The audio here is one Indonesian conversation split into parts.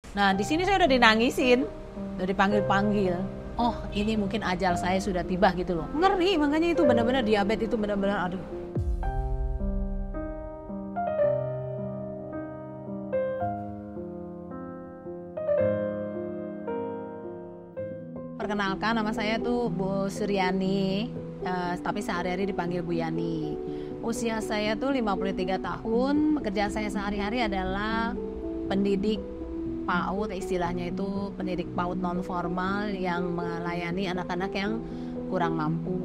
Nah, di sini saya udah dinangisin, udah dipanggil-panggil. Oh, ini mungkin ajal saya sudah tiba gitu loh. Ngeri, makanya itu benar-benar diabetes itu benar-benar aduh. Perkenalkan, nama saya tuh Bu Suryani, tapi sehari-hari dipanggil Bu Yani. Usia saya tuh 53 tahun, pekerjaan saya sehari-hari adalah pendidik PAUD, istilahnya itu pendidik PAUD non formal yang melayani anak-anak yang kurang mampu.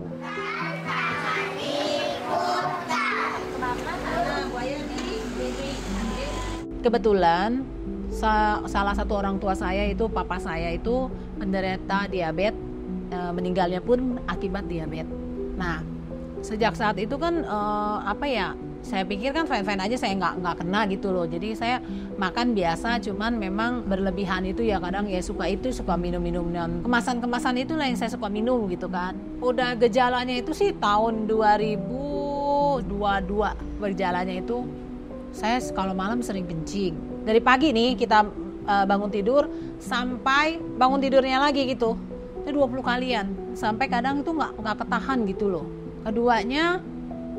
Kebetulan salah satu orang tua saya itu, papa saya itu menderita diabetes, meninggalnya pun akibat diabetes. Nah, sejak saat itu kan saya pikir kan fine-fine aja, saya nggak kena gitu loh. Jadi saya makan biasa, cuman memang berlebihan itu ya kadang ya suka minum-minum dan kemasan-kemasan itulah yang saya suka minum gitu kan. Udah gejalanya itu sih tahun 2022 berjalannya itu saya kalau malam sering kencing. Dari pagi nih kita bangun tidur sampai bangun tidurnya lagi gitu. Itu 20 kalian. Sampai kadang itu nggak ketahan gitu loh. Keduanya,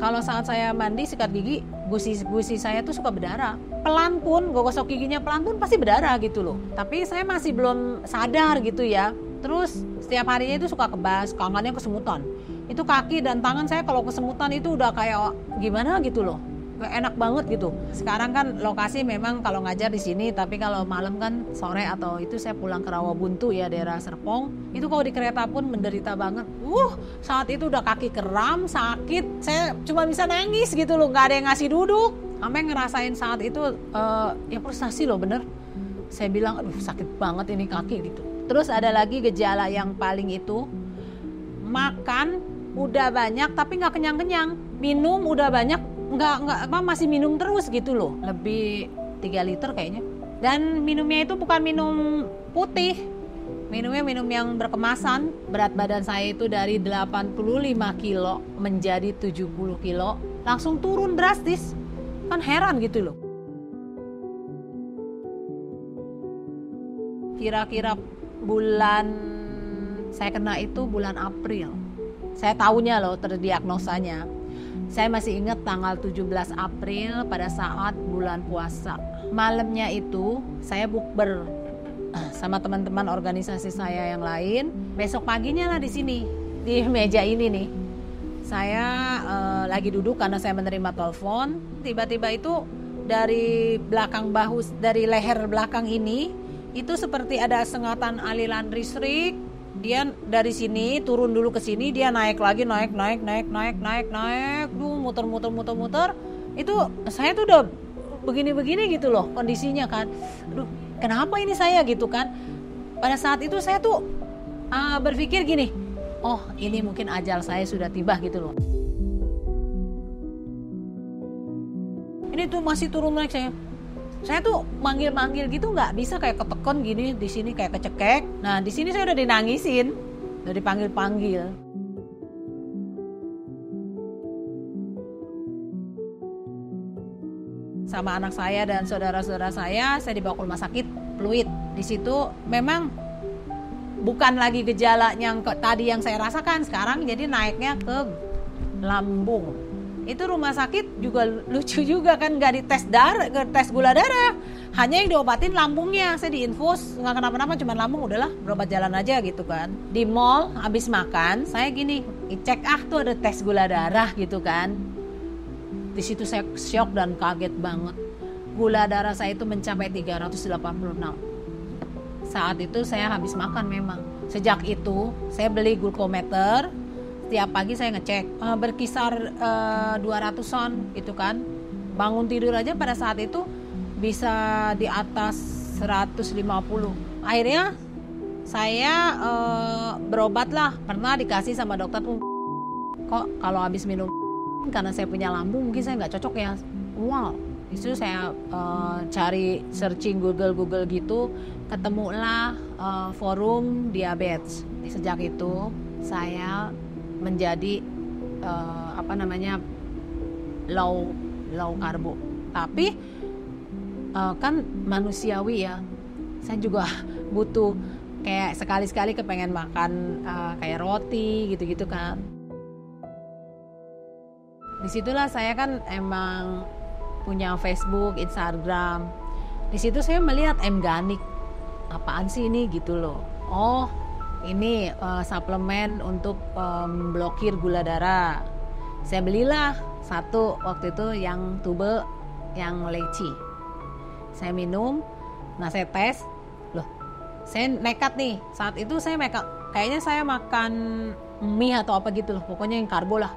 kalau saat saya mandi sikat gigi, gusi saya tuh suka berdarah. Pelan pun, gue gosok giginya pelan pun pasti berdarah gitu loh. Tapi saya masih belum sadar gitu ya. Terus setiap harinya itu suka kebas, kangennya kesemutan. Itu kaki dan tangan saya kalau kesemutan itu udah kayak gimana gitu loh. Gak enak banget gitu. Sekarang kan lokasi memang kalau ngajar di sini, tapi kalau malam kan sore atau itu saya pulang ke Rawabuntu ya, daerah Serpong. Itu kalau di kereta pun menderita banget. Saat itu udah kaki kram, sakit. Saya cuma bisa nangis gitu loh, nggak ada yang ngasih duduk. Sampai ngerasain saat itu ya frustasi loh bener. Saya bilang aduh sakit banget ini kaki gitu. Terus ada lagi gejala yang paling itu, makan udah banyak tapi nggak kenyang-kenyang. Minum udah banyak masih minum terus gitu loh, lebih 3 liter kayaknya. Dan minumnya itu bukan minum putih, minumnya minum yang berkemasan. Berat badan saya itu dari 85 kilo menjadi 70 kilo, langsung turun drastis. Kan heran gitu loh. Kira-kira bulan saya kena itu bulan April. Saya tahunya loh terdiagnosanya. Saya masih ingat tanggal 17 April pada saat bulan puasa. Malamnya itu saya bukber sama teman-teman organisasi saya yang lain. Besok paginya lah di sini, di meja ini nih. Saya lagi duduk karena saya menerima telepon. Tiba-tiba itu dari belakang bahu, dari leher belakang ini, itu seperti ada sengatan aliran listrik. Dia dari sini turun dulu ke sini, dia naik lagi, naik, muter. Itu saya tuh udah begini-begini gitu loh kondisinya kan. Aduh, kenapa ini saya gitu kan? Pada saat itu saya tuh berpikir gini, oh ini mungkin ajal saya sudah tiba gitu loh. Ini tuh masih turun naik saya. Saya tuh manggil-manggil gitu nggak bisa, kayak ketekon gini, di sini kayak kecekek. Nah di sini saya udah dinangisin, udah dipanggil-panggil. Sama anak saya dan saudara-saudara saya dibawa ke rumah sakit fluid. Di situ memang bukan lagi gejala yang tadi yang saya rasakan, sekarang jadi naiknya ke lambung. Itu rumah sakit juga lucu juga kan, nggak dites tes gula darah, hanya yang diobatin lambungnya. Saya diinfus nggak kenapa-napa, cuma lambung, udahlah berobat jalan aja gitu kan. Di mall habis makan saya gini cek, tuh ada tes gula darah gitu kan. Di situ saya syok dan kaget banget, gula darah saya itu mencapai 386. Saat itu saya habis makan memang. Sejak itu saya beli glukometer. Setiap pagi saya ngecek, berkisar 200-an gitu kan. Bangun tidur aja pada saat itu bisa di atas 150. Akhirnya saya berobat lah. Pernah dikasih sama dokter tuh, kok kalau habis minum, karena saya punya lambung mungkin saya nggak cocok ya. Wow, itu saya cari searching Google gitu, ketemulah forum diabetes. Sejak itu saya menjadi low karbo. Tapi kan manusiawi ya, saya juga butuh kayak sekali-sekali kepengen makan kayak roti gitu-gitu kan. Disitulah saya kan emang punya Facebook, Instagram. Di situ saya melihat M-Ganik, apaan sih ini gitu loh. Oh, ini suplemen untuk blokir gula darah. Saya belilah satu waktu itu yang tube yang leci. Saya minum, nah saya tes, loh, saya nekat nih. Saat itu saya kayaknya saya makan mie atau apa gitu loh, pokoknya yang karbo lah.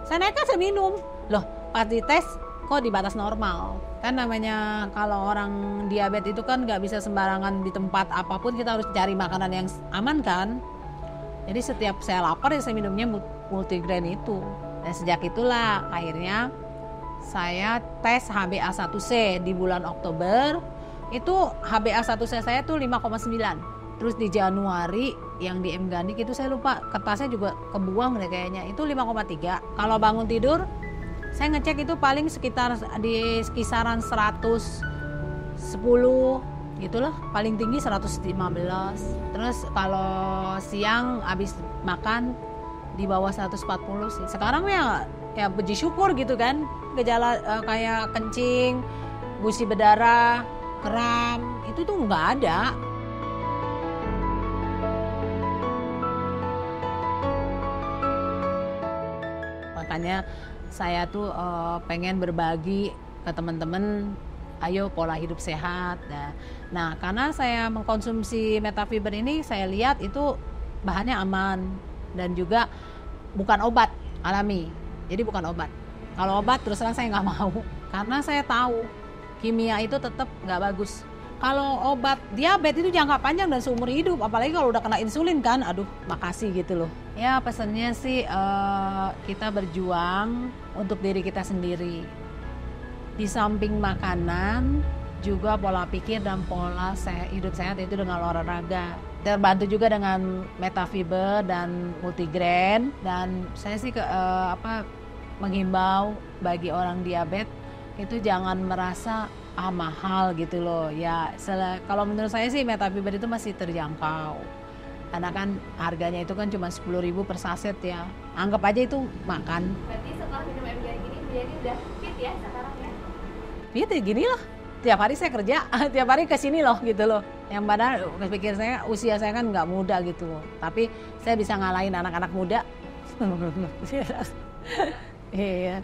Saya nekat, saya minum. Loh, pas dites kok di batas normal. Kan namanya kalau orang diabetes itu kan nggak bisa sembarangan di tempat apapun, kita harus cari makanan yang aman kan. Jadi setiap saya lapar ya saya minumnya multigrain itu. Dan sejak itulah akhirnya saya tes HbA1c di bulan Oktober. Itu HbA1c saya tuh 5,9. Terus di Januari yang di M-Ganik itu saya lupa, kertasnya juga kebuang deh kayaknya, itu 5,3. Kalau bangun tidur saya ngecek itu paling sekitar di kisaran 110 gitulah, paling tinggi 115. Terus kalau siang habis makan di bawah 140 sih. Sekarang ya puji syukur gitu kan, gejala kayak kencing, gusi berdarah, kram itu tuh nggak ada. Makanya saya tuh pengen berbagi ke teman-teman, ayo pola hidup sehat. Nah, karena saya mengkonsumsi Metafiber ini, saya lihat itu bahannya aman dan juga bukan obat alami. Jadi bukan obat. Kalau obat terus terang saya nggak mau, karena saya tahu kimia itu tetap nggak bagus. Kalau obat diabetes itu jangka panjang dan seumur hidup, apalagi kalau udah kena insulin kan, aduh makasih gitu loh. Ya pesannya sih kita berjuang untuk diri kita sendiri. Di samping makanan, juga pola pikir dan pola hidup sehat itu dengan olahraga. Terbantu juga dengan Metafiber dan multigrain, dan saya sih menghimbau bagi orang diabetes itu jangan merasa mahal gitu loh ya. Kalau menurut saya sih Metafiber itu masih terjangkau, karena kan harganya itu kan cuma 10.000 per saset ya, anggap aja itu makan. Berarti setelah minum M-Ganik ini jadi udah fit ya sekarang ya? Fit ya gini loh, tiap hari saya kerja tiap hari kesini loh gitu loh. Yang padahal pikir saya usia saya kan nggak muda gitu loh, tapi saya bisa ngalahin anak-anak muda. Iya.